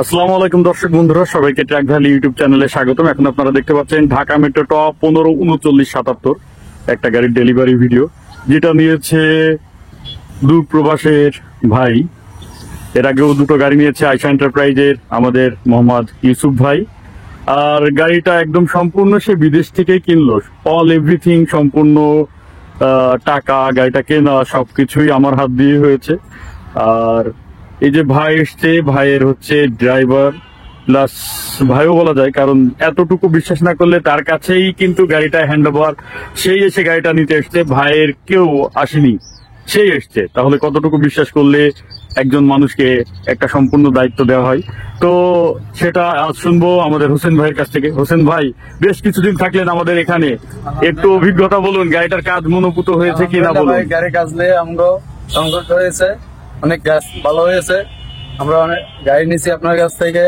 আসসালামু আলাইকুম দর্শক বন্ধুরা, সবাইকে ট্র্যাক ভ্যালি ইউটিউব চ্যানেলে স্বাগতম। এখন আপনারা দেখতে পাচ্ছেন ঢাকা মেট্রো ট 153977 একটা গাড়ির ডেলিভারি ভিডিও, যেটা নিয়েছে দূর প্রবাসের ভাই। এর আগেও দুটো গাড়ি নিয়েছে আয়শা এন্টারপ্রাইজের আমাদের মোহাম্মদ ইউসুফ ভাই। আর গাড়িটা একদম সম্পূর্ণ সে বিদেশ থেকে কিনলো, অল এভরিথিং সম্পূর্ণ টাকা, গাড়িটা কেনা সবকিছুই আমার হাত দিয়ে হয়েছে। আর এই যে ভাই এসছে, ভাইয়ের হচ্ছে ড্রাইভার প্লাস ভাইও বলা যায়, কারণ এতটুকু বিশ্বাস না করলে তার কাছেই কিন্তু গাড়িটা হ্যান্ড ওভার, সেই এসে গাড়িটা নিতে এসছে, ভাইয়ের কেউ আসেনি, সেই এসছে। তাহলে কতটুকু বিশ্বাস করলে একজন মানুষকে একটা সম্পূর্ণ দায়িত্ব দেওয়া হয়। তো সেটা আজ শুনবো আমাদের হোসেন ভাইয়ের কাছ থেকে। হোসেন ভাই, বেশ কিছুদিন থাকলেন আমাদের এখানে, একটু অভিজ্ঞতা বলুন, গাড়িটার কাজ মনোপুত হয়েছে কিনা বলুন। গাড়ির কাজ নিয়ে আমরা সংঘর্ষ হয়েছে, অনেক কাজ ভালো হয়েছে। আমরা অনেক গাড়ি নিছি আপনার কাছ থেকে,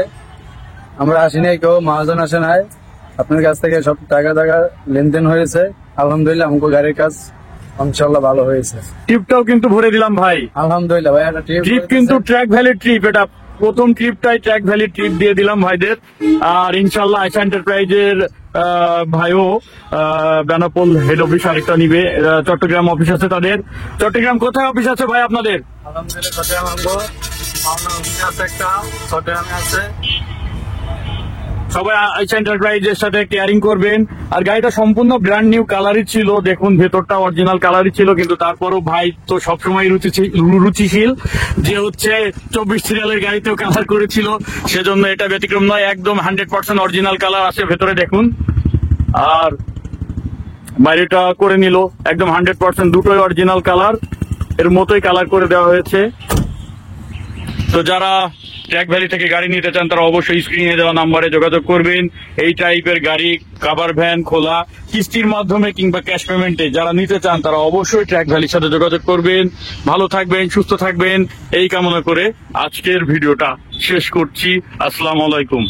আমরা আসি নাই, কেউ মহাজন আসে নাই, আপনার কাছ থেকে সব টাকা লেনদেন হয়েছে। আলহামদুলিল্লাহ আমাকে গাড়ির কাজ ইনশাল্লাহ ভালো হয়েছে। ট্রিপটাও কিন্তু ভরে দিলাম ভাই, আলহামদুলিল্লাহ ভাই। একটা ট্রিপ কিন্তু ট্র্যাক ভ্যালি ট্রিপ, এটা প্রথম ট্রিপটাই ট্র্যাক ভ্যালি ট্রিপ দিয়ে দিলাম ভাইদের। আর ইনশাল্লাহ আয়শা এন্টারপ্রাইজের ভাইও বেনাপোল হেড অফিস আরেকটা নিবে, চট্টগ্রাম অফিস আছে তাদের। চট্টগ্রাম কোথায় অফিস আছে ভাই আপনাদের? আলহামদুলিল্লাহ চট্টগ্রাম মাওনা অফিস আছে, একটা চট্টগ্রামে আছে। সবাই আয়শা এন্টারপ্রাইজের সাথে কেয়ারিং করবেন। আর গাড়িটা সম্পূর্ণ ব্র্যান্ড নিউ কালারই ছিল, দেখুন ভেতরটা অরিজিনাল কালারই ছিল, কিন্তু তারপরও ভাই তো সবসময় রুচিশীল, যে হচ্ছে 24 সিরিয়ালের গাড়িতেও কালার করেছিল, সেজন্য এটা ব্যতিক্রম নয়, একদম 100% অরিজিনাল কালার আছে ভেতরে দেখুন। আর বাইরেটা করে নিল একদম 100%, দুটোই অরিজিনাল কালার, এর মতোই কালার করে দেওয়া হয়েছে। তো যারা ট্র্যাক ভ্যালি থেকে গাড়ি নিতে চান তারা অবশ্যই স্ক্রিনে দেওয়া নাম্বারে যোগাযোগ করবেন। এই টাইপের গাড়ি কাভার ভ্যান খোলা কিস্তির মাধ্যমে কিংবা ক্যাশ পেমেন্টে যারা নিতে চান তারা অবশ্যই ট্র্যাক ভ্যালির সাথে যোগাযোগ করবেন। ভালো থাকবেন, সুস্থ থাকবেন, এই কামনা করে আজকের ভিডিওটা শেষ করছি। আসসালামু আলাইকুম।